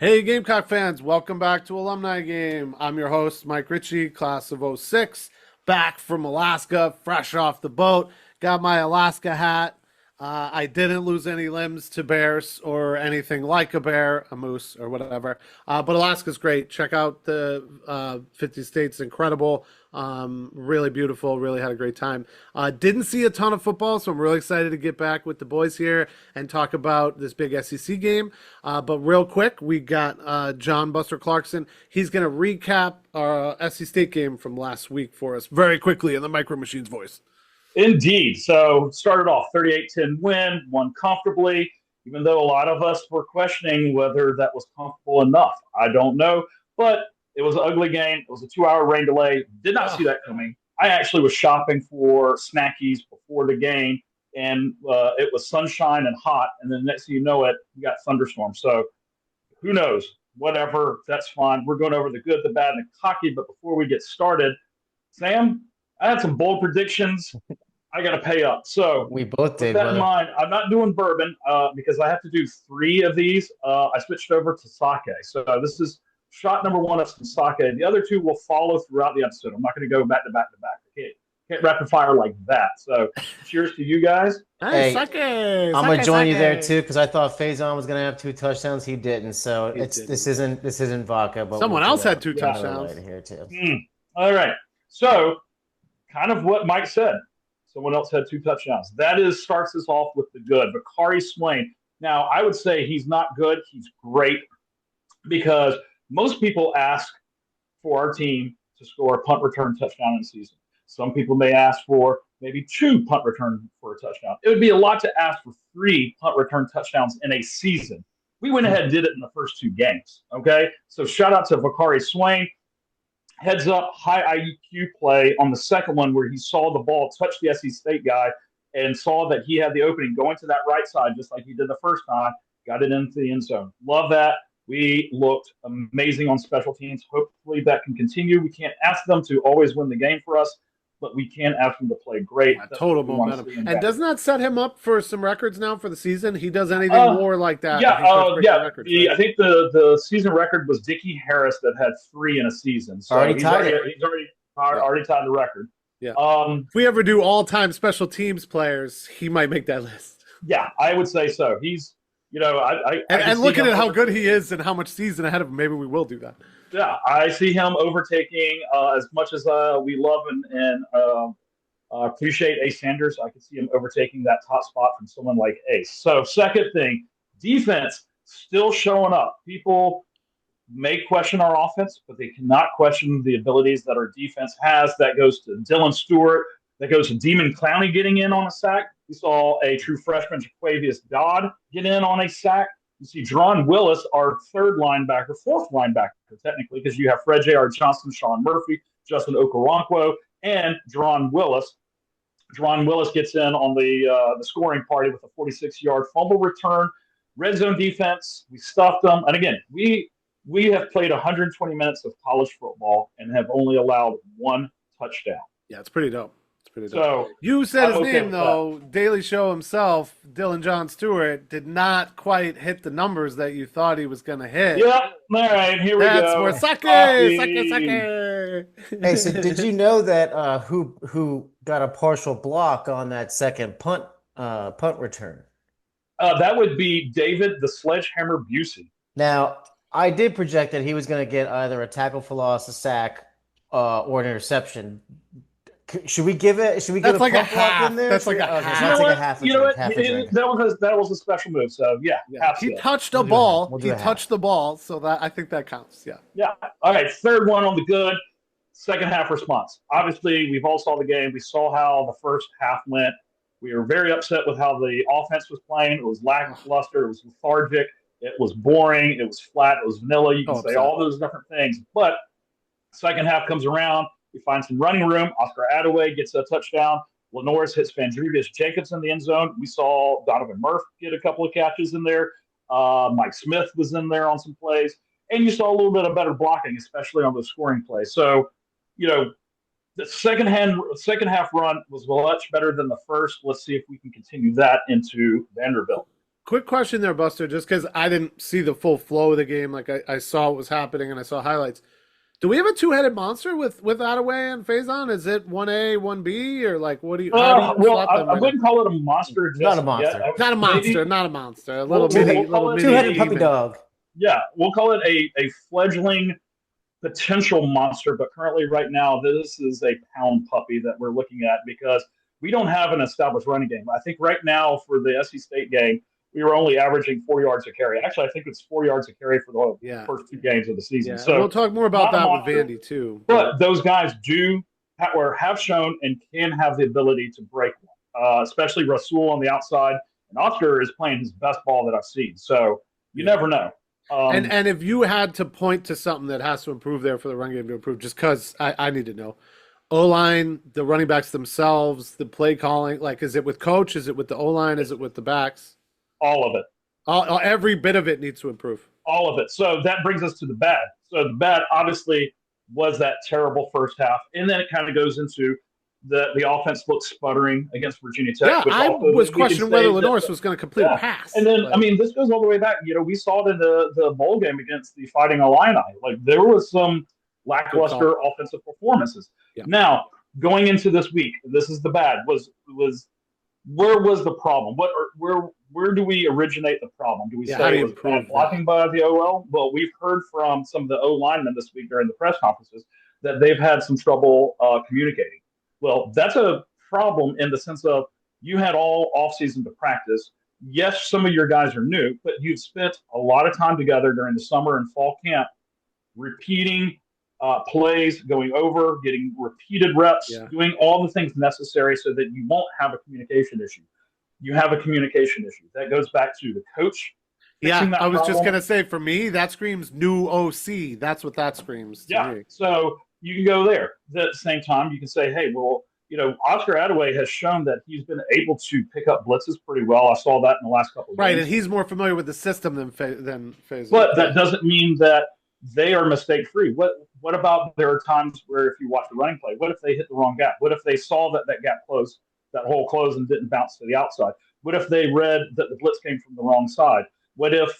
Hey, Gamecock fans, welcome back to Alumni Game. I'm your host, Mike Ritchie, class of '06, back from Alaska, fresh off the boat. Got my Alaska hat. I didn't lose any limbs to bears or anything like a bear, a moose, or whatever. But Alaska's great. Check out the 50 states, incredible. Really beautiful. Really had a great time. Didn't see a ton of football, so I'm really excited to get back with the boys here and talk about this big SEC game. But real quick, we got John Buster Clarkson. He's going to recap our SC State game from last week for us very quickly in the Micro Machines voice. Indeed. So started off 38-10 win, won comfortably, even though a lot of us were questioning whether that was comfortable enough. I don't know, but it was an ugly game. It was a 2-hour rain delay. Did not see that coming. I actually was shopping for snackies before the game, and it was sunshine and hot, and then next thing you know it, we got thunderstorms. So who knows? Whatever, that's fine. We're going over the good, the bad, and the cocky, but before we get started, Sam, I had some bold predictions. I got to pay up. So we both did. With that in mind, I'm not doing bourbon because I have to do 3 of these. I switched over to sake. So this is shot number 1 of some sake. The other 2 will follow throughout the episode. I'm not going to go back to back to back. Can't rapid fire like that. So cheers to you guys. Hey, sake, I'm gonna join you there too because I thought Faison was gonna have 2 touchdowns. He didn't. So this isn't vodka. But someone else had 2 touchdowns here too. All right. So kind of what Mike said. Someone else had 2 touchdowns. That starts us off with the good. Bakari Swain. Now, I would say he's not good. He's great because most people ask for our team to score a punt return touchdown in the season. Some people may ask for maybe 2 punt return for a touchdown. It would be a lot to ask for 3 punt return touchdowns in a season. We went ahead and did it in the first 2 games. Okay, so shout out to Bakari Swain. Heads up, high IQ play on the second one where he saw the ball touch the SC State guy and saw that he had the opening going to that right side just like he did the first time, got it into the end zone. Love that. We looked amazing on special teams. Hopefully that can continue. We can't ask them to always win the game for us, but we can ask them to play great. Total momentum. And doesn't that set him up for some records now for the season? He does anything more like that? Yeah, records, right? I think the season record was Dickie Harris that had 3 in a season. So he's already tied the record. Yeah. If we ever do all-time special teams players, he might make that list. Yeah, I would say so. He's, and looking at how good he is and how much season ahead of him, maybe we will do that. Yeah, I see him overtaking as much as we love and appreciate Ace Sanders. I can see him overtaking that top spot from someone like Ace. So second thing, defense still showing up. People may question our offense, but they cannot question the abilities that our defense has. That goes to Dylan Stewart. That goes to Demon Clowney getting in on a sack. We saw a true freshman, Jaquavius Dodd, get in on a sack. You see Dron Willis, our 4th linebacker, technically, because you have Fred J.R. Johnson, Sean Murphy, Justin Okoronkwo, and Dron Willis. Dron Willis gets in on the scoring party with a 46-yard fumble return. Red zone defense, we stuffed them. And again, we have played 120 minutes of college football and have only allowed 1 touchdown. Yeah, it's pretty dope. So you said his name though. Daily Show himself, Dylan John Stewart, did not quite hit the numbers that you thought he was going to hit. Yep. All right, here we go. That's more sake. Hey, so did you know that who got a partial block on that second punt return? That would be David the Sledgehammer Busey. Now, I did project that he was going to get either a tackle for loss, a sack, or an interception. Should we give it? Should we give like a half? In there? That's like a half. That was a special move. So yeah. He touched a ball. He touched the ball, so that I think that counts. Yeah. Yeah. All right. Third one on the good. Second half response. Obviously, we've all saw the game. We saw how the first half went. We were very upset with how the offense was playing. It was lackluster. It was lethargic. It was boring. It was flat. It was vanilla. You can say all those different things. But second half comes around. We find some running room. Oscar Attaway gets a touchdown. LaNorris hits Vandrevius Jacobs in the end zone. We saw Donovan Murphy get a couple of catches in there. Mike Smith was in there on some plays. And you saw a little bit of better blocking, especially on those scoring plays. So, the second half run was much better than the first. Let's see if we can continue that into Vanderbilt. Quick question there, Buster, just because I didn't see the full flow of the game. Like I saw what was happening and I saw highlights. Do we have a two-headed monster with Attaway and Faison? Is it 1A, 1B, or like what do you? How do you Well, slot them I right wouldn't call it a monster just Not a monster. yet. now? Not a monster, Maybe, not a monster. A little We'll mini, call little it mini. Two-headed puppy demon. dog. yeah, we'll call it a fledgling potential monster, but currently right now this is a pound puppy that we're looking at because we don't have an established running game. I think right now for the SC State game, we were only averaging 4 yards a carry. Actually, I think it's 4 yards a carry for the Yeah. first 2 games of the season. Yeah, So and we'll talk more about not a that with monster, Vandy too. but those guys do or have shown and can have the ability to break one, especially Rasul on the outside. And Oscar is playing his best ball that I've seen. So you never know. And if you had to point to something that has to improve there for the run game to improve, just because I need to know, O-line, the running backs themselves, the play calling, like is it with coach? Is it with the O-line? Is it with the backs? All of it. Every bit of it needs to improve. All of it. So that brings us to the bad. So the bad obviously was that terrible first half. And then it kind of goes into the offense looks sputtering against Virginia Tech. Yeah, I was questioning whether LaNorris was going to complete a pass. And then, I mean, this goes all the way back. We saw it in the bowl game against the Fighting Illini. Like, there was some lackluster offensive performances. Yeah. Now, going into this week, this is the bad. Where was the problem? Where do we originate the problem? Do we say it was bad blocking by the OL? Well, we've heard from some of the O linemen this week during the press conferences that they've had some trouble communicating. Well, that's a problem in the sense of you had all offseason to practice. Yes, some of your guys are new, but you've spent a lot of time together during the summer and fall camp repeating plays, going over, getting repeated reps, doing all the things necessary so that you won't have a communication issue. You have a communication issue. That goes back to the coach. Yeah, I was just going to say, for me, that screams new OC. That's what that screams to me. So you can go there. At the same time, you can say, hey, well, Oscar Attaway has shown that he's been able to pick up blitzes pretty well. I saw that in the last couple of games. Right, and he's more familiar with the system than Faison. But that doesn't mean that they are mistake-free. What about there are times where if you watch the running play, what if they hit the wrong gap? What if they saw that gap closed, that hole closed and didn't bounce to the outside? What if they read that the blitz came from the wrong side? What if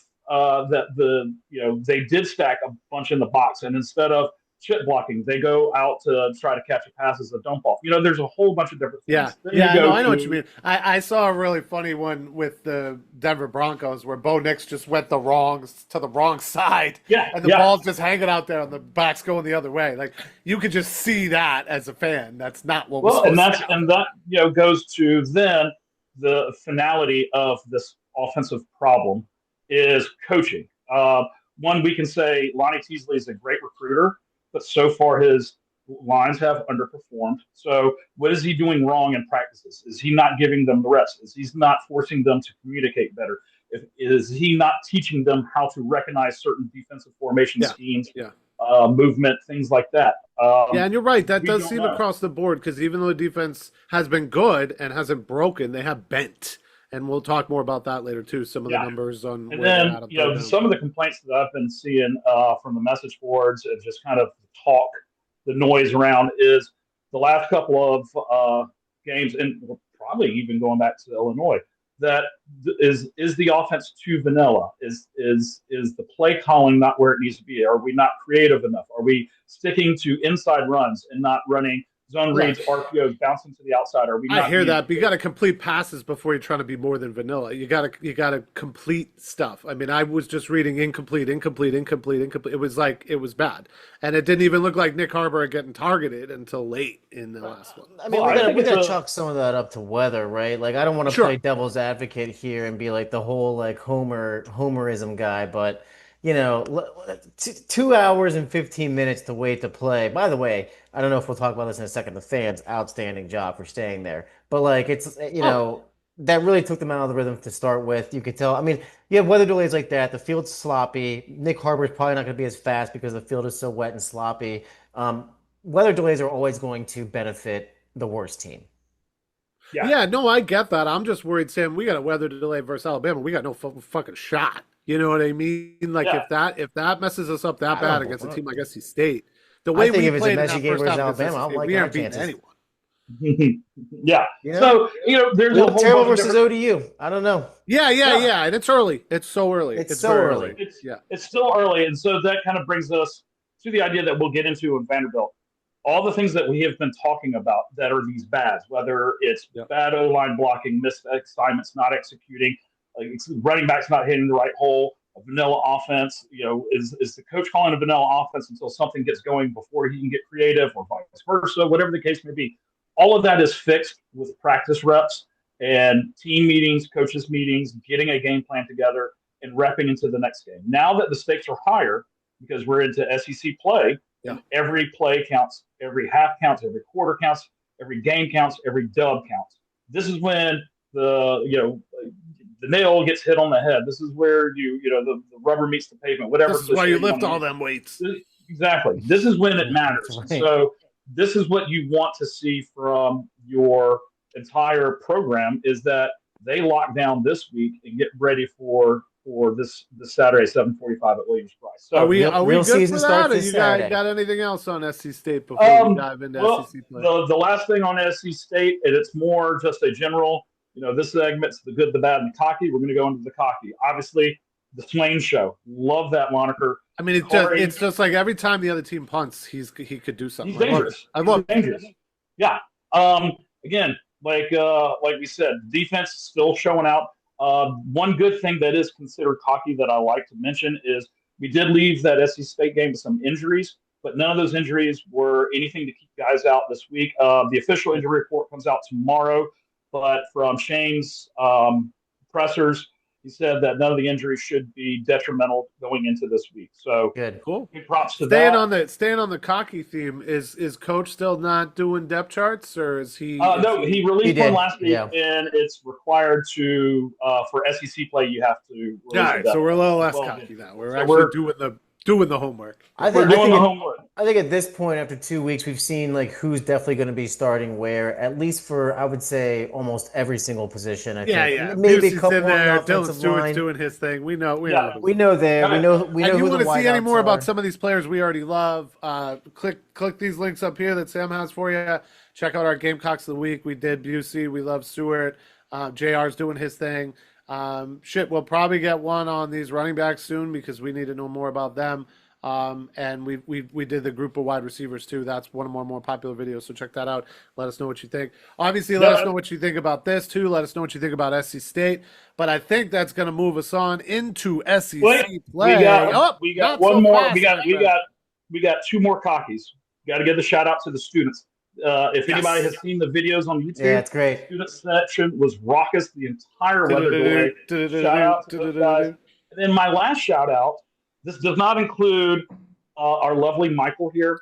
they did stack a bunch in the box and instead of chip blocking, they go out to try to catch a pass as a dump off? There's a whole bunch of different things. I know what you mean. I saw a really funny one with the Denver Broncos where Bo Nix just went to the wrong side. And the ball's just hanging out there and the back's going the other way. Like, you could just see that as a fan. That's not what was supposed to happen. And that goes to then the finality of this offensive problem is coaching. One, we can say Lonnie Teasley is a great recruiter, but so far his lines have underperformed. So what is he doing wrong in practices? Is he not giving them the reps? Is he not forcing them to communicate better? Is he not teaching them how to recognize certain defensive formation schemes, movement, things like that? And you're right. That does seem across the board because even though the defense has been good and hasn't broken, they have bent. And we'll talk more about that later too. Some of the numbers on. And then some of the complaints that I've been seeing from the message boards and just kind of the noise around is the last couple of games, and probably even going back to Illinois. That is the offense too vanilla? Is the play calling not where it needs to be? Are we not creative enough? Are we sticking to inside runs and not running zone reads, RPOs, bouncing to the outside? Are we not? I hear that, but you got to complete passes before you're trying to be more than vanilla. You got to complete stuff. I mean, I was just reading incomplete. It was bad, and it didn't even look like Nick Harbor getting targeted until late in the last one. I mean, we got to chalk some of that up to weather, right? Like, I don't want to play devil's advocate here and be like the whole like homerism guy, but 2 hours and 15 minutes to wait to play. By the way, I don't know if we'll talk about this in a second. The fans, outstanding job for staying there. But like, it's, that really took them out of the rhythm to start with. You could tell. I mean, you have weather delays like that. The field's sloppy. Nick Harbor's probably not going to be as fast because the field is so wet and sloppy. Weather delays are always going to benefit the worst team. Yeah, no, I get that. I'm just worried, Sam. We got a weather delay versus Alabama. We got no fucking shot. You know what I mean? Like, if that messes us up that bad against a team like SC State, the way we played in that first half, Alabama, we aren't beating anyone. Yeah. You know, So, there's we a look whole terrible bunch of versus different. ODU. I don't know. Yeah. And it's early. It's so early. It's It's so very early. early. It's Yeah. it's still early, and so that kind of brings us to the idea that we'll get into in Vanderbilt. All the things that we have been talking about that are these bads, whether it's Yeah. bad O line blocking, missed assignments, not executing, like running backs not hitting the right hole, a vanilla offense. Is the coach calling a vanilla offense until something gets going before he can get creative, or vice versa, whatever the case may be. All of that is fixed with practice reps and team meetings, coaches meetings, getting a game plan together and repping into the next game. Now that the stakes are higher because we're into SEC play, Yeah. and every play counts, every half counts, every quarter counts, every game counts, every dub counts. This is when the nail gets hit on the head. This is where the rubber meets the pavement, whatever This is why cliche you you want lift to all use. them weights. Exactly. This is when it That's matters. And right. so this is what you want to see from your entire program is that they lock down this week and get ready for this Saturday, 7:45 at Williams-Brice. Are So, we Real, are we real good season for starts that? Or this you guys Saturday. got anything else on SC State before we dive into well, SEC play? the last thing on SC State, and it's more just a general, this segment's the good, the bad, and the cocky. We're going to go into the cocky. Obviously, the Swain Show. Love that moniker. I mean, it's just like every time the other team punts, he could do something. He's dangerous. I love He's dangerous. Yeah. Again, like we said, defense is still showing out. One good thing that is considered cocky that I like to mention is we did leave that SC State game with some injuries, but none of those injuries were anything to keep guys out this week. The official injury report comes out tomorrow, but from Shane's pressers, he said that none of the injuries should be detrimental going into this week. So Good. Cool. big props to Staying on the cocky theme, is Coach still not doing depth charts, or is he? No, he released one last week, Yeah. and it's required to for SEC play. You have to. Release All right, so we're a little less cocky now. We're actually doing the homework. We're doing the homework. I think at this point, after 2 weeks, we've seen like who's definitely going to be starting where, at least for I would say almost every single position. I think maybe a couple in there. on the Dylan offensive Stewart's line. doing his thing. We know. We know there. We know And you who want the to see any wideouts more about are. some of these players we already love? Click these links up here that Sam has for you. Check out our Gamecocks of the week. We did Busey. We love Stewart. JR's doing his thing. We'll probably get one on these running backs soon because we need to know more about them. And we did the group of wide receivers too. That's one of our more popular videos. So check that out. Let us know what you think. Obviously, let us know what you think about this too. Let us know what you think about SC State. But I think that's going to move us on into SEC play. We got one more. Fast, We got two more cockies. Got to give the shout out to the students. If anybody has seen the videos on YouTube, yeah, it's great. Student section was raucous the entire weather delay. Shout out to those guys. And then my last shout out. This does not include our lovely Michael here.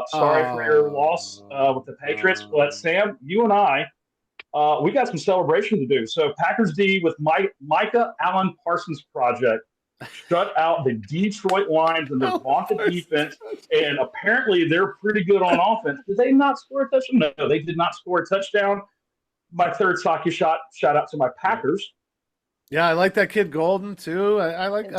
Sorry for your loss with the Patriots, but Sam, you and I, we got some celebration to do. So Packers D with Micah Allen Parsons Project shut out the Detroit Lions and their vaunted defense, and apparently they're pretty good on offense. Did they not score a touchdown? No, they did not score a touchdown. My third Saki shout out to my Packers. Yeah, I like that kid Golden too. I like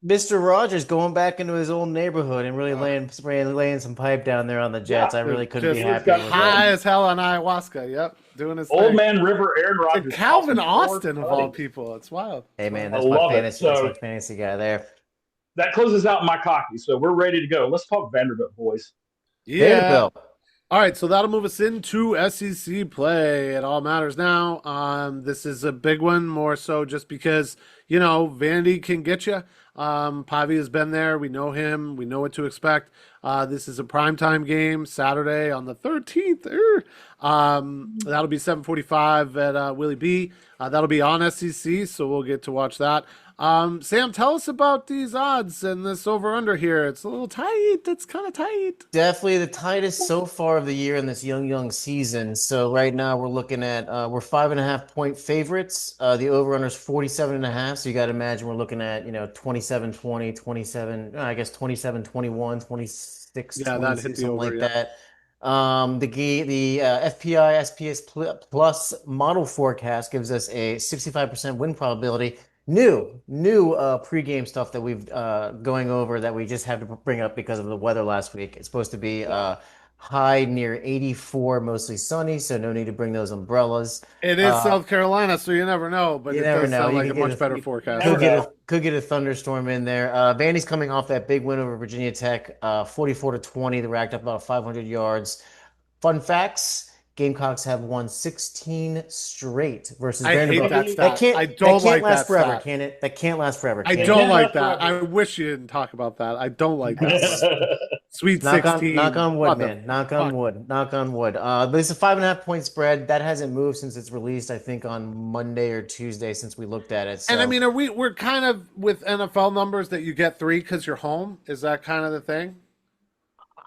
Mr. Rogers going back into his old neighborhood and really laying some pipe down there on the Jets. I really couldn't be happy with high that. as hell on ayahuasca. Yep, doing his old thing. man River Aaron Rodgers. And Calvin Austin of all people. It's wild. Hey man, that's my fantasy guy there. That closes out my cocky. So we're ready to go. Let's talk Vanderbilt, boys. Yeah. Vanderbilt. All right, so that'll move us into SEC play. It all matters now. This is a big one, more so just because, Vandy can get you. Pavi has been there. We know him. We know what to expect. This is a primetime game, Saturday on the 13th. That'll be 7:45 at Willie B. That'll be on SEC, so we'll get to watch that. Sam, tell us about these odds and this over-under here. It's a little tight. It's kind of tight. Definitely the tightest so far of the year in this young season. So right now we're looking at we're 5.5-point favorites. The over-under is 47.5. So you got to imagine we're looking at 27-20, 27. I guess 27-21, 26, yeah, 26, something like that. The FPI SPS Plus model forecast gives us a 65% win probability. New pregame stuff that we've going over that we just had to bring up because of the weather last week. It's supposed to be high near 84, mostly sunny, so no need to bring those umbrellas. It is Uh, South Carolina, so you never know, but you it never does know. sound You like a could get much better you forecast. never know. could get a thunderstorm in there. Vandy's coming off that big win over Virginia Tech, 44-20. They racked up about 500 yards. Fun facts: Gamecocks have won 16 straight versus I hate Vanderbilt. that That stat. can't I that don't can't like last that forever, stat. can it? That can't last forever, I can don't it? Can't like last that. forever. I wish you didn't talk about that. I don't like that one. Sweet Knock 16. on wood, What the man. Knock on fuck? wood. Knock on wood. But it's a 5.5 point spread. That hasn't moved since it's released, I think, on Monday or Tuesday since we looked at it. And I So mean, we're kind of with NFL numbers that you get three because you're home? Is that kind of the thing?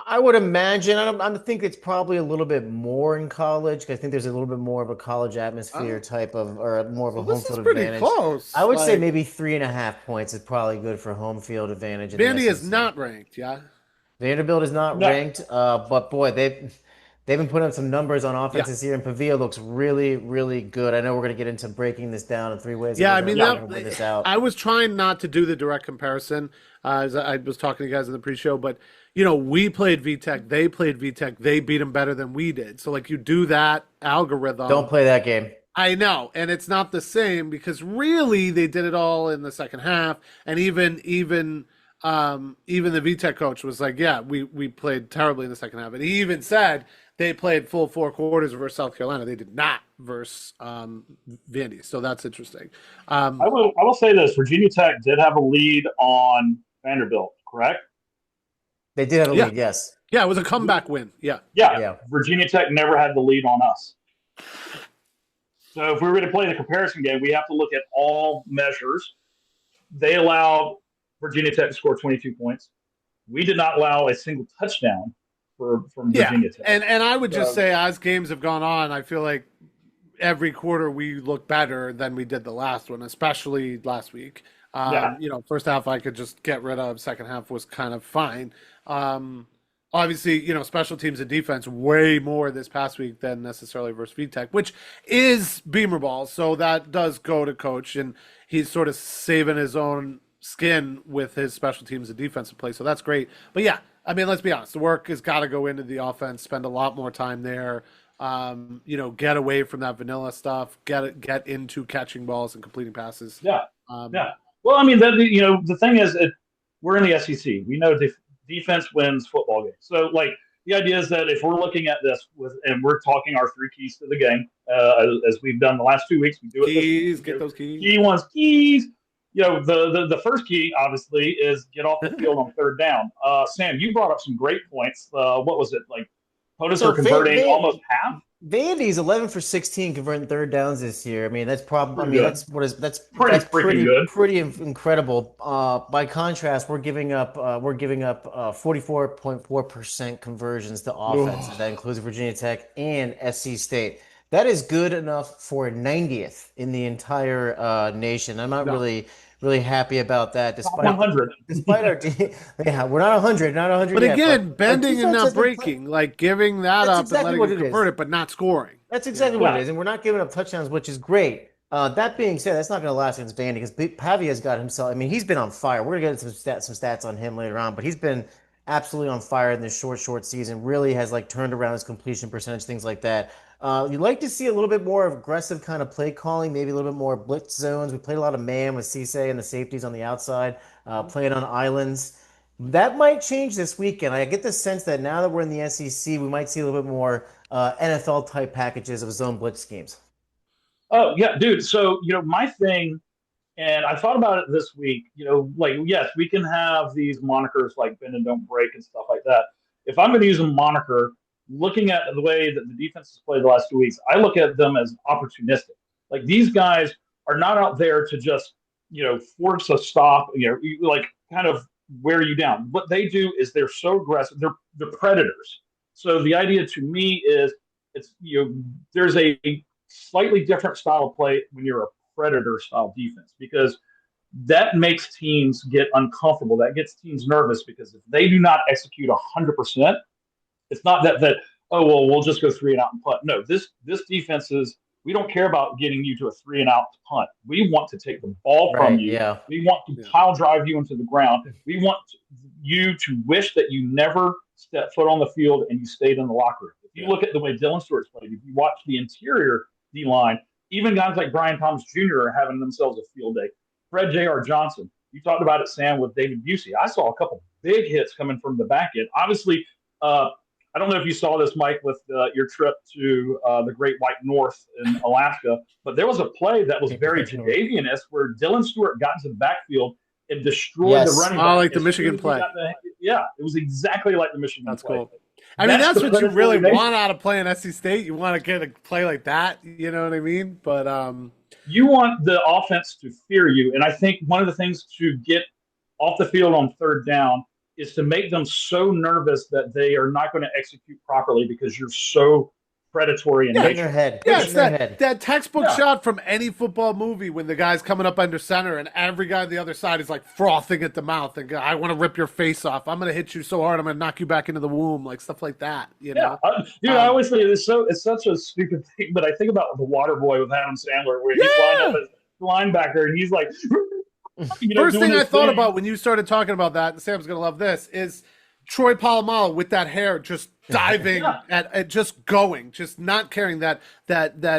I would imagine. I think it's probably a little bit more in college. 'Cause I think there's a little bit more of a college atmosphere Oh, type of, or more of a so home this is field pretty advantage. I close. would say Like, maybe 3.5 points is probably good for home field advantage in the Vandy is SEC. not ranked, yeah? Vanderbilt is not No. ranked, but boy, they've been putting up some numbers on offense Yeah. this year, and Pavia looks really, really good. I know we're going to get into breaking this down in three ways that Yeah, I mean we're Yeah. going to win this out. I was trying not to do the direct comparison as I was talking to you guys in the pre-show, but we played VTech, they played VTech, they beat them better than we did. So like you do that Don't algorithm. play that game. I know, and it's not the same because really they did it all in the second half, and even the VTech coach was like, "Yeah, we played terribly in the second half," and he even said they played full four quarters versus South Carolina. They did not versus Vandy, so that's interesting. Um, I will say this: Virginia Tech did have a lead on Vanderbilt, correct? They did have a yeah, lead, yes. yeah, it was a comeback win. Yeah, Yeah. Yeah. Virginia Tech never had the lead on us. So if we were going to play the comparison game, we have to look at all measures. They allowed Virginia Tech to score 22 points. We did not allow a single touchdown from yeah, Virginia Tech. and I would just So, say as games have gone on, I feel like every quarter we look better than we did the last one, especially last week. yeah, First half I could just get rid of. Second half was kind of fine. Obviously, special teams and defense way more this past week than necessarily versus VTech, which is Beamer ball. So that does go to coach, and he's sort of saving his own skin with his special teams and defensive play. So that's great. But yeah, I mean, let's be honest. The work has got to go into the offense. Spend a lot more time there. Get away from that vanilla stuff. Get into catching balls and completing passes. yeah, Um, yeah. Well, I mean, the thing is, we're in the SEC. We know defense wins football games. So, like, the idea is that if we're looking at this and we're talking our three keys to the game, as we've done the last 2 weeks, we do it. keys, get those keys. Key ones, keys. The first key obviously is get off the field on third down. Sam, you brought up some great points. What was it like? POTUS are converting almost half. Vandy's 11 for 16 converting third downs this year. I mean, that's probably. I Pretty mean, good. that's Pretty freaking good. pretty incredible. By contrast, we're giving up 44.4% conversions to offenses. That includes Virginia Tech and SC State. That is good enough for 90th in the entire nation. I'm not No. really happy about that. Top 100. Despite our yeah, we're not 100, not 100 But yet. again, Our bending and defense not has been breaking, like giving that That's up exactly and what letting it it is. convert it, but not scoring. That's exactly what it is, and we're not giving up touchdowns, which is great. That being said, that's not going to last against Vandy because Pavia's got himself. I mean, he's been on fire. We're going to get some stats on him later on, but he's been absolutely on fire in this short season. Really has like turned around his completion percentage, things like that. You'd like to see a little bit more aggressive kind of play calling, maybe a little bit more blitz zones. We played a lot of man with Cisse and the safeties on the outside, playing on islands. That might change this weekend. I get the sense that now that we're in the SEC, we might see a little bit more NFL type packages of zone blitz schemes. Oh yeah, dude. So my thing, and I thought about it this week. Like yes, we can have these monikers like bend and don't break and stuff like that. If I'm going to use a moniker, looking at the way that the defense has played the last 2 weeks, I look at them as opportunistic. Like these guys are not out there to just force a stop. Like kind of wear you down. What they do is they're so aggressive. They're predators. So the idea to me is there's a slightly different style of play when you're a predator style defense because that makes teams get uncomfortable. That gets teams nervous because if they do not execute 100%, it's not that oh well we'll just go 3-and-out and punt. No, this defense is we don't care about getting you to a 3-and-out punt. We want to take the ball from you. We want to pile drive you into the ground. We want you to wish that you never stepped foot on the field and you stayed in the locker room. If you look at the way Dylan Stewart's played, if you watch the interior D-line, even guys like Brian Thomas Jr. are having themselves a field day. Fred J.R. Johnson, you talked about it, Sam, with David Busey. I saw a couple big hits coming from the back end. Obviously, I don't know if you saw this, Mike, with your trip to the Great White North in Alaska, but there was a play that was very Jadavian-esque where Dylan Stewart got into the backfield and destroyed the running back. Oh, like the Michigan play. It was exactly like the Michigan play. That's cool. I mean, that's what you really want out of playing SC State. You want to get a play like that, you know what I mean? But you want the offense to fear you, and I think one of the things to get off the field on third down is to make them so nervous that they are not going to execute properly because you're so predatory in in nature. their head. yeah, It's it's in their head. that textbook shot from any football movie when the guy's coming up under center and every guy on the other side is like frothing at the mouth and go, I want to rip your face off. I'm going to hit you so hard I'm going to knock you back into the womb, like stuff like that. You know, I always think it's such a stupid thing, but I think about the Water Boy with Adam Sandler where he's lined up as linebacker and he's like. First thing I thought about when you started talking about that, and Sam's going to love this, is Troy Polamalu with that hair just diving at just going, just not caring that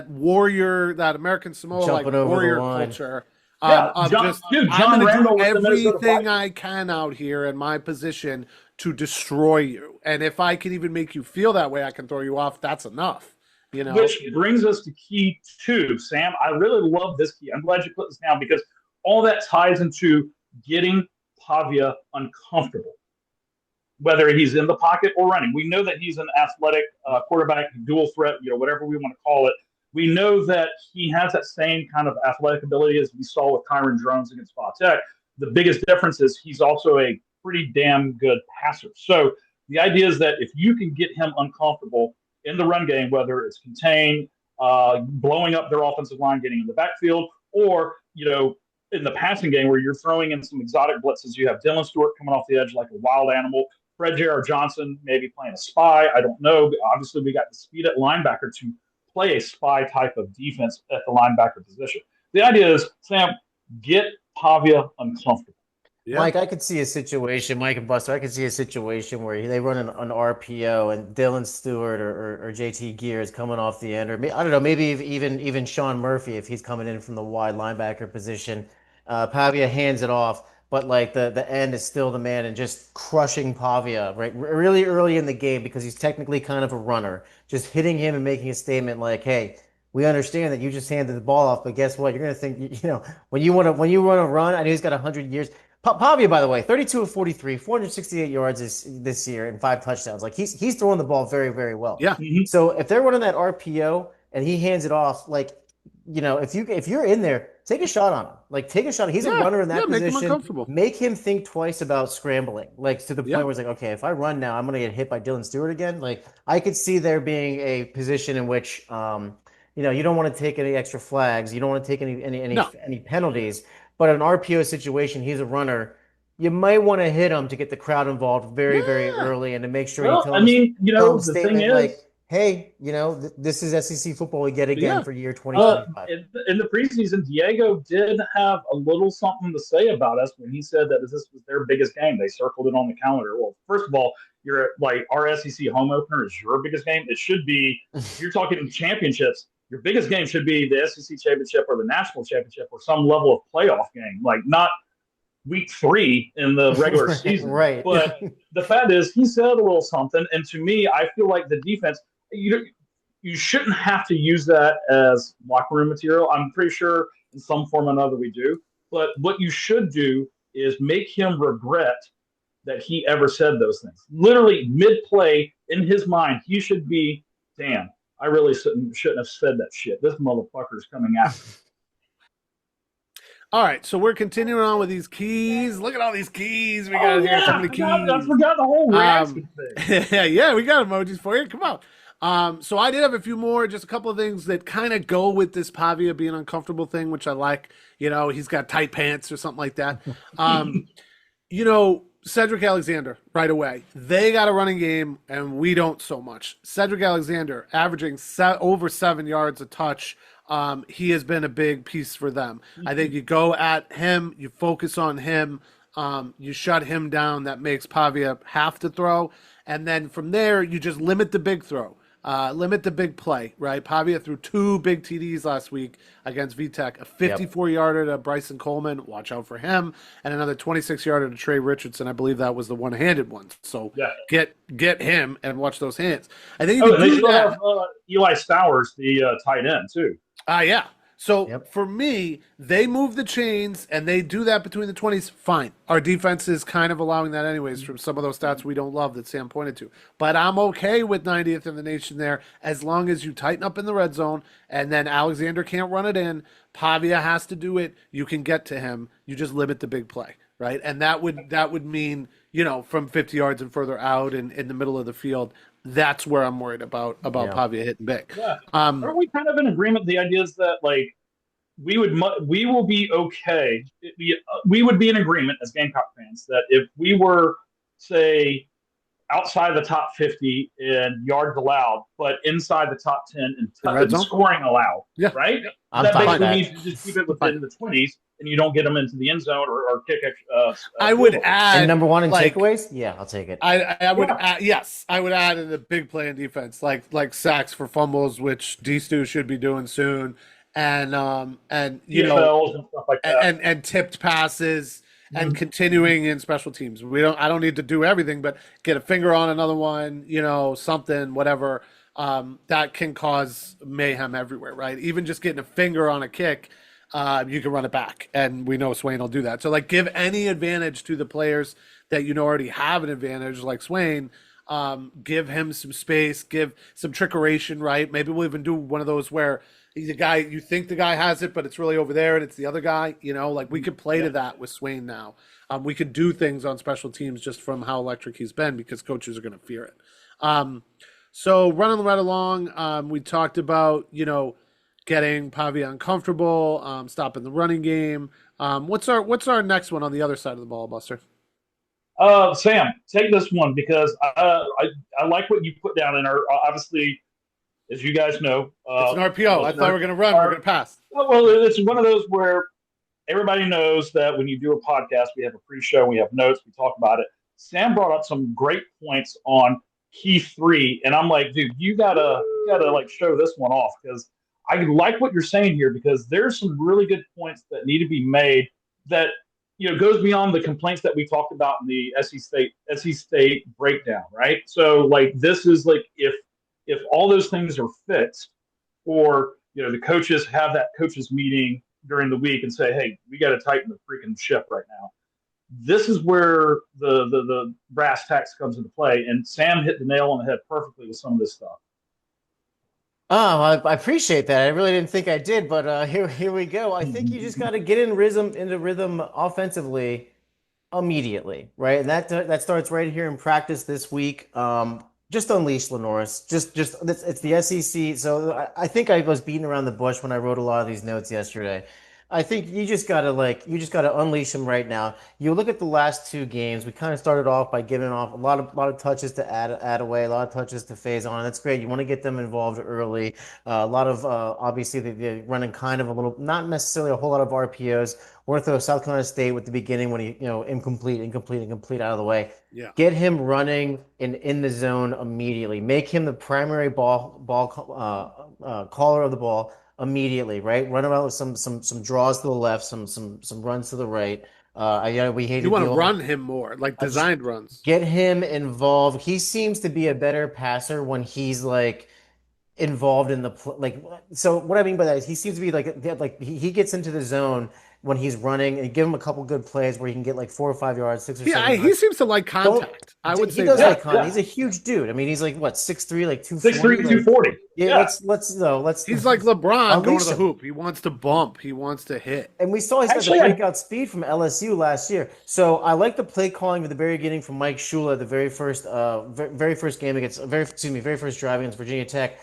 warrior, that American Samoa like warrior culture. I'm going to do everything I can out here in my position to destroy you. And if I can even make you feel that way, I can throw you off. That's enough. You know? Which brings us to key 2, Sam. I really love this key. I'm glad you put this down because all that ties into getting Pavia uncomfortable, whether he's in the pocket or running. We know that he's an athletic quarterback, dual threat, whatever we want to call it. We know that he has that same kind of athletic ability as we saw with Kyron Drones against Va Tech. The biggest difference is he's also a pretty damn good passer. So the idea is that if you can get him uncomfortable in the run game, whether it's contained, blowing up their offensive line, getting in the backfield, or, in the passing game where you're throwing in some exotic blitzes, you have Dylan Stewart coming off the edge like a wild animal, Fred J.R. Johnson maybe playing a spy. I don't know. But obviously, we got the speed at linebacker to play a spy type of defense at the linebacker position. The idea is, Sam, get Pavia uncomfortable. Yeah. Mike, I could see a situation, Mike and Buster, I could see a situation where they run an RPO and Dylan Stewart or JT Gear is coming off the end, or I don't know, maybe even Sean Murphy if he's coming in from the wide linebacker position. Pavia hands it off, but like the end is still the man and just crushing Pavia right really early in the game because he's technically kind of a runner, just hitting him and making a statement like, hey, we understand that you just handed the ball off, but guess what? You're going to think, when you want to run, I know he's got 100 years. Pavia, by the way, 32 of 43, 468 yards this year and 5 touchdowns. Like he's throwing the ball very, very well. Yeah. Mm-hmm. So if they're running that RPO and he hands it off, like, if you're in there, take a shot on him. Like take a shot. He's a runner in that position. Make him think twice about scrambling. Like to the point where it's like, okay, if I run now, I'm going to get hit by Dylan Stewart again. Like I could see there being a position in which, you don't want to take any extra flags. You don't want to take any penalties. But an RPO situation, he's a runner. You might want to hit him to get the crowd involved very, very early and to make sure you tell him the thing is, like, hey, this is SEC football yet again for year 2025. In the preseason, Diego did have a little something to say about us when he said that this was their biggest game. They circled it on the calendar. Well, first of all, you're like our SEC home opener is your biggest game. It should be, if you're talking championships, your biggest game should be the SEC championship or the national championship or some level of playoff game, like not week 3 in the regular season. Right. But the fact is, he said a little something, and to me, I feel like the defense, you shouldn't have to use that as locker room material. I'm pretty sure in some form or another we do. But what you should do is make him regret that he ever said those things. Literally mid-play, in his mind, he should be, damn, I really shouldn't have said that shit. This motherfucker's coming after me. All right, so we're continuing on with these keys. Look at all these keys we got here. So many keys. I forgot the whole reaction thing. Yeah, we got emojis for you. Come on. So I did have a few more, just a couple of things that kind of go with this Pavia being uncomfortable thing, which I like. He's got tight pants or something like that. Cedric Alexander right away. They got a running game, and we don't so much. Cedric Alexander averaging over 7 yards a touch. He has been a big piece for them. I think you go at him, you focus on him. You shut him down. That makes Pavia have to throw. And then from there, you just limit the big throw. Limit the big play, right? Pavia threw 2 big TDs last week against VTech. A 54-yarder to Bryson Coleman. Watch out for him. And another 26-yarder to Trey Richardson. I believe that was the one-handed one. So get him and watch those hands. I think you can they do still that. have Eli Stowers, the tight end, too. Yeah. So for me, they move the chains and they do that between the 20s. Fine. Our defense is kind of allowing that anyways from some of those stats we don't love that Sam pointed to. But I'm okay with 90th in the nation there as long as you tighten up in the red zone and then Alexander can't run it in. Pavia has to do it. You can get to him. You just limit the big play, right? And that would mean, from 50 yards and further out and in the middle of the field. That's where I'm worried about Pavia hitting big. Yeah. Are we kind of in agreement? The idea is that we will be okay. We would be in agreement as Gamecock fans that if we were, say, outside the top 50 in yards allowed, but inside the top 10 in scoring allowed, right? That basically means you just keep it within the 20s and you don't get them into the end zone or kick. I would add and number one in takeaways. Yeah, I'll take it. I would add, yes, I would add in the big play in defense, like sacks for fumbles, which D-Stu should be doing soon, and and stuff like that. and tipped passes. And continuing in special teams. I don't need to do everything, but get a finger on another one, something, whatever. That can cause mayhem everywhere, right? Even just getting a finger on a kick, you can run it back. And we know Swain will do that. So give any advantage to the players that already have an advantage, like Swain. Give him some space, give some trickeration, right? Maybe we'll even do one of those where he's a guy, you think the guy has it, but it's really over there and it's the other guy, we could play to that with Swain now. We could do things on special teams just from how electric he's been because coaches are going to fear it. So running right along, we talked about, getting Pavia uncomfortable, stopping the running game. What's our next one on the other side of the ball, Buster? Sam, take this one because I like what you put down in our, obviously, as you guys know. It's an RPO. I thought we were going to run. We're going to pass. Well, it's one of those where everybody knows that when you do a podcast, we have a pre-show, we have notes, we talk about it. Sam brought up some great points on key 3, and I'm like, dude, you gotta show this one off because I like what you're saying here because there's some really good points that need to be made that goes beyond the complaints that we talked about in the SC State breakdown, right? So this is if all those things are fixed, or the coaches have that coaches meeting during the week and say, hey, we got to tighten the freaking ship right now. This is where the brass tacks comes into play, and Sam hit the nail on the head perfectly with some of this stuff. Oh, I appreciate that. I really didn't think I did, but here we go. I think you just got to get into rhythm offensively immediately, right? And that starts right here in practice this week. Just unleash LaNorris. It's the SEC. So I think I was beating around the bush when I wrote a lot of these notes yesterday. I think you just gotta unleash him right now. You look at the last 2 games. We kind of started off by giving off a lot of touches to add away, a lot of touches to phase on. That's great. You want to get them involved early. A lot of obviously they're running kind of a little, not necessarily a whole lot of RPOs. We're throw South Carolina State with the beginning when he incomplete out of the way. Yeah. Get him running in the zone immediately. Make him the primary ball caller of the ball immediately, right? Run around with some draws to the left, some runs to the right. We hate. You want to run him more, like designed runs. Get him involved. He seems to be a better passer when he's involved in the So what I mean by that is he seems to be he gets into the zone when he's running and give him a couple good plays where he can get 4 or 5 yards, 6 or 7 yards. He seems to like contact. I would say he does like contact. He's a huge dude. I mean, he's 6'3", 240. 6'3", 240. Yeah. Let's. He's like LeBron going to the hoop. He wants to bump. He wants to hit. And we saw he's got the breakout speed from LSU last year. So I like the play calling at the very beginning from Mike Shula, the very first game very first drive against Virginia Tech.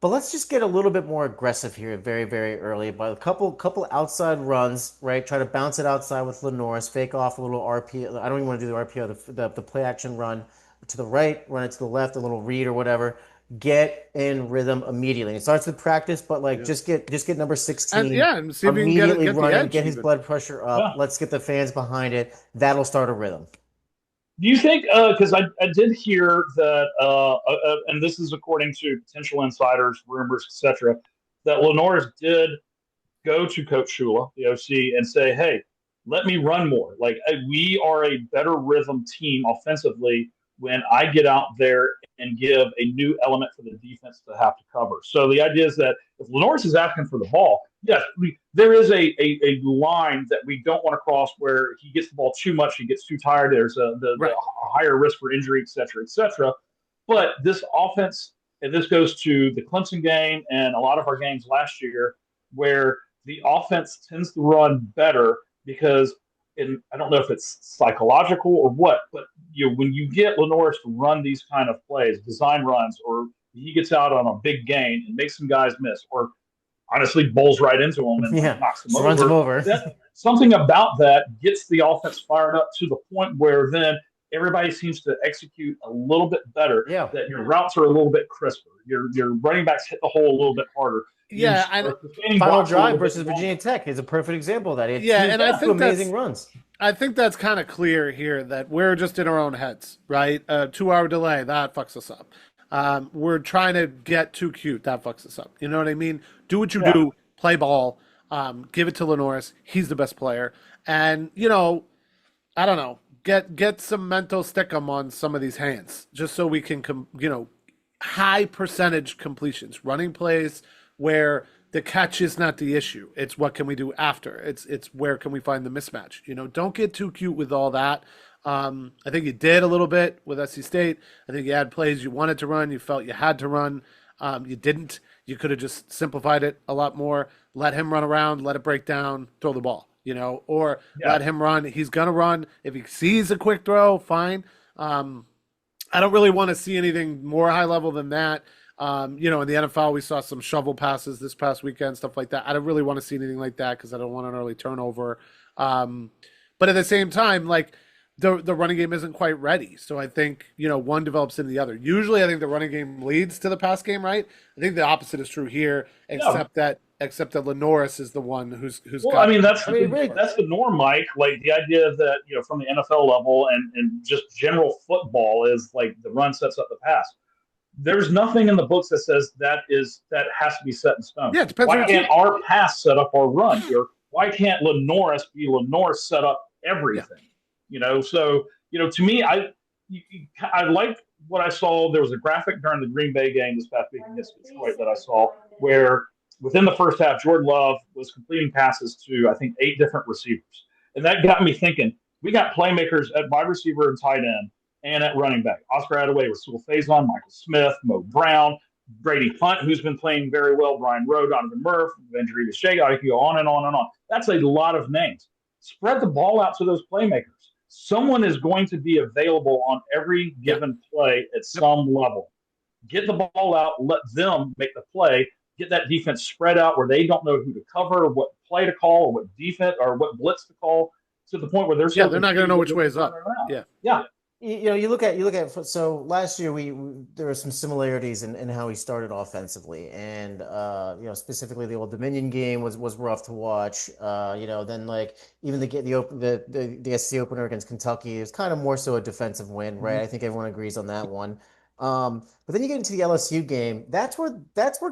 But let's just get a little bit more aggressive here very, very early. By a couple outside runs, right? Try to bounce it outside with LaNorris, fake off a little RPO. I don't even want to do the RPO, the play action run to the right, run it to the left, a little read or whatever. get in rhythm immediately. It starts with practice, but like just get number And 16 yeah, and see if you can immediately get the running, edge get his even. blood pressure up. Yeah. Let's get the fans behind it. That'll start a rhythm. Do you think? Because I did hear that, and this is according to potential insiders, rumors, etc., that LaNorris did go to Coach Shula, the OC, and say, "Hey, let me run more. Like we are a better rhythm team offensively when I get out there and give a new element for the defense to have to cover." So the idea is that if LaNorris is asking for the ball, yes, there is a line that we don't want to cross where he gets the ball too much, he gets too tired. There's the Right. higher risk for injury, et cetera, et cetera. But this offense, and this goes to the Clemson game and a lot of our games last year, where the offense tends to run better because I don't know if it's psychological or what, but when you get LaNorris to run these kind of plays, design runs, or he gets out on a big gain and makes some guys miss, or honestly bowls right into them and like Yeah, knocks them just runs him over. over. That something about that gets the offense fired up to the point where then everybody seems to execute a little bit better. Yeah. That your routes are a little bit crisper. Your running backs hit the hole a little bit harder. You Yeah, and are sustaining Final blocks a drive little bit versus longer. Virginia Tech is a perfect example of that. He had yeah, two, and I two think amazing runs. I think that's kind of clear here that we're just in our own heads, right? A 2 hour delay that fucks us up. We're trying to get too cute, that fucks us up. You know what I mean? Do what you Yeah. do, play ball, give it to LaNorris. He's the best player, and I don't know, get some mental stickum on some of these hands, just so we can high percentage completions, running plays where the catch is not the issue. It's what can we do after. It's where can we find the mismatch. Don't get too cute with all that. I think you did a little bit with SC State. I think you had plays you wanted to run, you felt you had to run. You didn't. You could have just simplified it a lot more. Let him run around, let it break down, throw the ball. Or Yeah. let him run. He's gonna run. If he sees a quick throw, fine. I don't really want to see anything more high level than that. In the NFL, we saw some shovel passes this past weekend, stuff like that. I don't really want to see anything like that because I don't want an early turnover. But at the same time, like the running game isn't quite ready. So I think, one develops into the other. Usually I think the running game leads to the pass game, right? I think the opposite is true here, except that LaNorris is the one who's Well, got I mean, that's really- that's the norm, Mike. Like the idea that from the NFL level and just general football is like the run sets up the pass. There's nothing in the books that says that has to be set in stone. Yeah, it depends Why on can't our pass set up our run here? Why can't LaNorris be LaNorris set up everything? So to me, I like what I saw. There was a graphic during the Green Bay game this past week against Detroit that I saw where within the first half, Jordan Love was completing passes to I think 8 different receivers, and that got me thinking. We got playmakers at wide receiver and tight end, and at running back. Oscar Adaway, Rasul Faison, Michael Smith, Mo Brown, Brady Hunt, who's been playing very well, Brian Rowe, Donovan Murph, Vanderbilt Shea. I can go on and on and on. That's a lot of names. Spread the ball out to those playmakers. Someone is going to be available on every given play at some level. Get the ball out, let them make the play, get that defense spread out where they don't know who to cover, what play to call, or what defense or what blitz to call, to the point where they're they're not going to know which way is up. Yeah. You look at so last year there were some similarities in how he started offensively, and specifically the Old Dominion game was rough to watch. Then like even the SC opener against Kentucky, it was kind of more so a defensive win, right? Mm-hmm. I think everyone agrees on that one. But then you get into the LSU game. That's where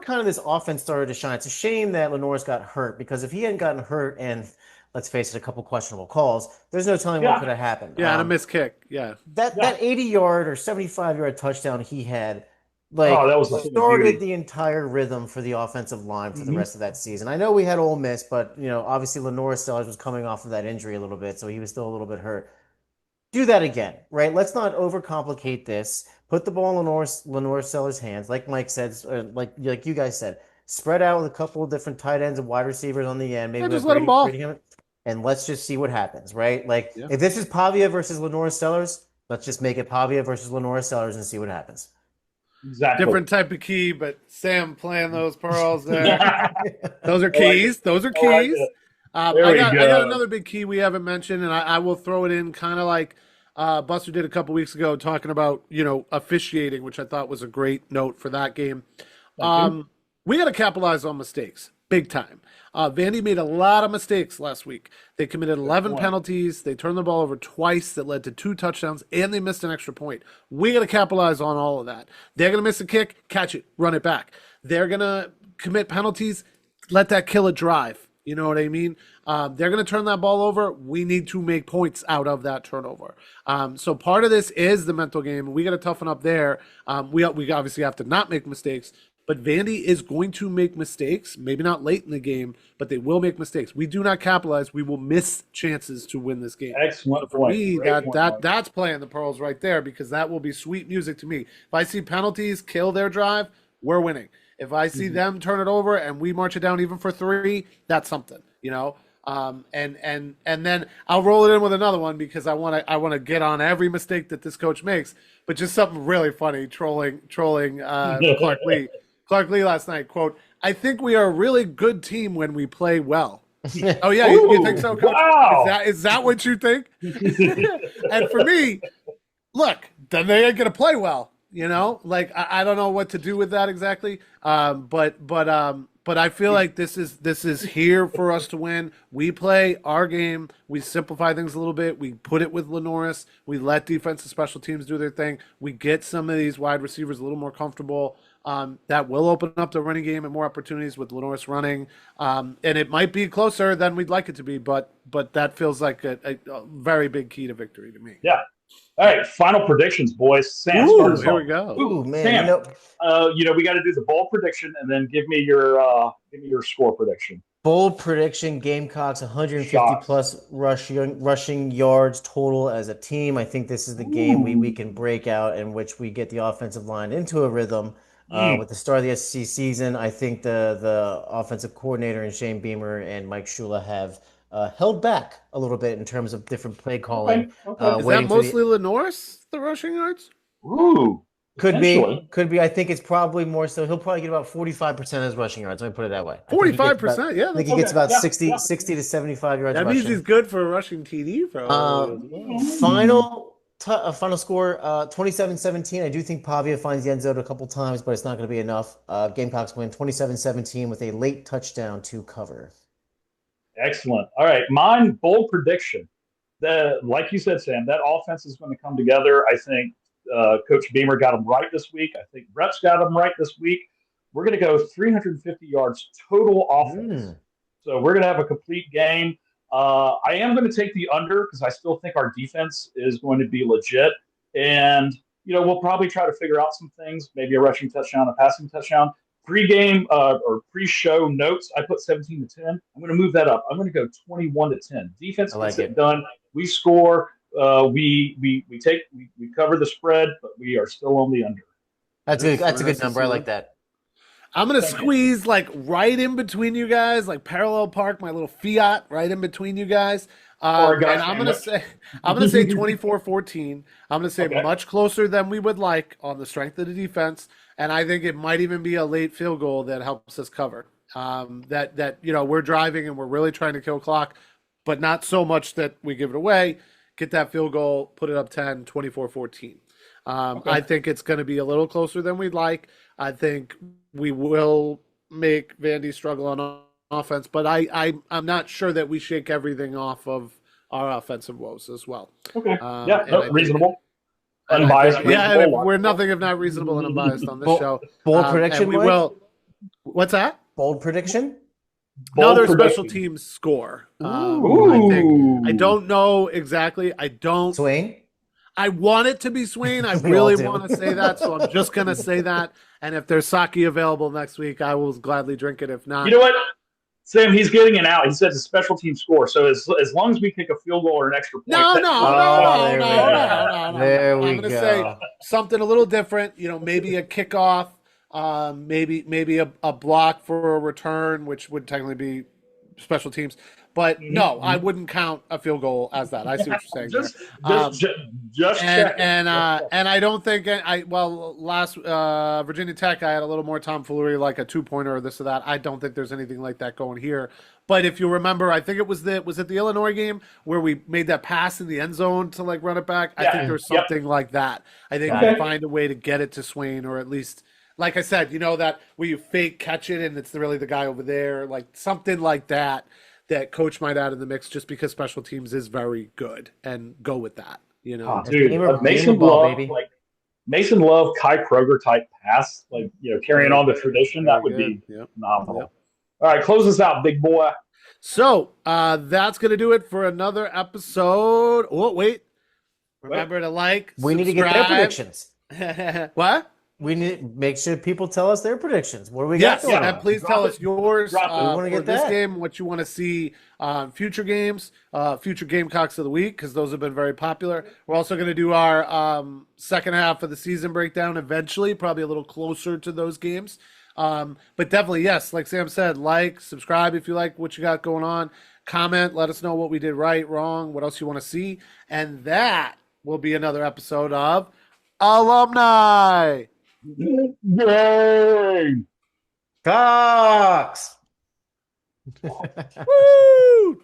kind of this offense started to shine. It's a shame that LaNorris got hurt, because if he hadn't gotten hurt and let's face it, a couple questionable calls, there's no telling what could have happened. Yeah, and a missed kick. Yeah. That 80-yard or 75-yard touchdown he had, like, that was started the entire rhythm for the offensive line for the rest of that season. I know we had Ole Miss, but obviously LaNorris Sellers was coming off of that injury a little bit, so he was still a little bit hurt. Do that again, right? Let's not overcomplicate this. Put the ball in LaNorris Sellers' hands, like Mike said, like you guys said. Spread out with a couple of different tight ends and wide receivers on the end. Maybe just let them ball. And let's just see what happens, right? Like, if this is Pavia versus LaNorris Sellers, let's just make it Pavia versus LaNorris Sellers and see what happens. Exactly. Different type of key, but Sam playing those pearls there. Those are keys. Those are keys. I got another big key we haven't mentioned, and I will throw it in kind of like Buster did a couple weeks ago talking about, officiating, which I thought was a great note for that game. Thank you. We got to capitalize on mistakes big time. Vandy made a lot of mistakes last week. They committed 11 point. penalties. They turned the ball over twice that led to 2 touchdowns, and they missed an extra point. We got to capitalize on all of that. They're going to miss a kick, catch it, run it back. They're going to commit penalties, let that kill a drive. You know what I mean? They're going to turn that ball over. We need to make points out of that turnover. So part of this is the mental game. We got to toughen up there. We obviously have to not make mistakes, but Vandy is going to make mistakes, maybe not late in the game, but they will make mistakes. We do not capitalize. We will miss chances to win this game. Excellent So for point. me, Great point, Mike. that's playing the pearls right there, because that will be sweet music to me. If I see penalties kill their drive, we're winning. If I see them turn it over and we march it down even for 3, that's something, and then I'll roll it in with another one, because I want to get on every mistake that this coach makes. But just something really funny, trolling Clark Lee. Clark Lee last night, quote, "I think we are a really good team when we play well." Oh yeah, you think so, Coach? Wow. Is that what you think? And for me, look, then they ain't gonna play well. Like I don't know what to do with that exactly. But I feel like this is here for us to win. We play our game. We simplify things a little bit. We put it with LaNorris. We let defense and special teams do their thing. We get some of these wide receivers a little more comfortable. That will open up the running game and more opportunities with LaNorris running. And it might be closer than we'd like it to be, but that feels like a very big key to victory to me. Yeah. All right. Final predictions, boys. Sam, Ooh, start us here off. we go. Ooh, man. Sam, we got to do the bold prediction, and then give me your score prediction. Bold prediction: Gamecocks 150 Shots. plus rushing yards total as a team. I think this is the game we can break out in which we get the offensive line into a rhythm. With the start of the SEC season, I think the offensive coordinator and Shane Beamer and Mike Shula have held back a little bit in terms of different play calling. Okay. Is that mostly LaNorris, the rushing yards? Ooh. Could be. I think it's probably more so. He'll probably get about 45% of his rushing yards. Let me put it that way. 45%, yeah. I think he gets about 60 to 75 yards. That rushing. means he's good for a rushing TD. Final score, 27-17. I do think Pavia finds the end zone a couple times, but it's not going to be enough. Gamecocks win 27-17 with a late touchdown to cover. Excellent. All right. Mine, bold prediction. Like you said, Sam, that offense is going to come together. I think Coach Beamer got them right this week. I think Brett's got them right this week. We're going to go 350 yards total offense. So we're going to have a complete game. I am going to take the under, because I still think our defense is going to be legit. And, we'll probably try to figure out some things, maybe a rushing touchdown, a passing touchdown. Pre-game or pre-show notes, I put 17-10. I'm going to move that up. I'm going to go 21-10. Defense gets it done. We score. We cover the spread, but we are still on the under. That's a good number. I like that. I'm gonna squeeze like right in between you guys, like parallel park my little Fiat right in between you guys. And I'm gonna say 24-14. I'm gonna say much closer than we would like on the strength of the defense, and I think it might even be a late field goal that helps us cover. That we're driving and we're really trying to kill clock, but not so much that we give it away. Get that field goal, put it up 10, 24-14. I think it's going to be a little closer than we'd like. I think we will make Vandy struggle on offense, but I'm not sure that we shake everything off of our offensive woes as well. Okay. Reasonable. Unbiased. We're nothing if not reasonable and unbiased on this show. Bold prediction, we will. What's that? Bold prediction? Another special teams score. I don't know exactly. Swain? I want it to be Swain. I really want to say that, so I'm just going to say that. And if there's sake available next week, I will gladly drink it. If not, you know what, Sam, he's getting it out. He says a special team score. So as long as we kick a field goal or an extra point. No. There we I'm going to say something a little different. Maybe a kickoff, maybe a block for a return, which would technically be special teams. But no, I wouldn't count a field goal as that. I see what you're saying. Just check. And I don't think last Virginia Tech, I had a little more tomfoolery, like a 2-pointer or this or that. I don't think there's anything like that going here. But if you remember, I think it was it the Illinois game where we made that pass in the end zone to like run it back. I think there's something like that. I think we find a way to get it to Swain, or at least, like I said, that where you fake catch it and it's really the guy over there, like something like that coach might add in the mix, just because special teams is very good, and go with that. Dude, Mason Love, like Mason Love, Kai Kroger type pass, like carrying on the tradition, that would be phenomenal. Yep. All right, close us out, big boy. So that's gonna do it for another episode. Oh wait, remember to like. We need to get their predictions. What? We need to make sure people tell us their predictions. What do we got going on? And please tell us yours for this that. game, what you want to see on future games, future Gamecocks of the week, because those have been very popular. We're also going to do our second half of the season breakdown eventually, probably a little closer to those games. But definitely, yes, like Sam said, like, subscribe if you like what you got going on. Comment, let us know what we did right, wrong, what else you want to see. And that will be another episode of Alumni. Yay! Cox! Woo!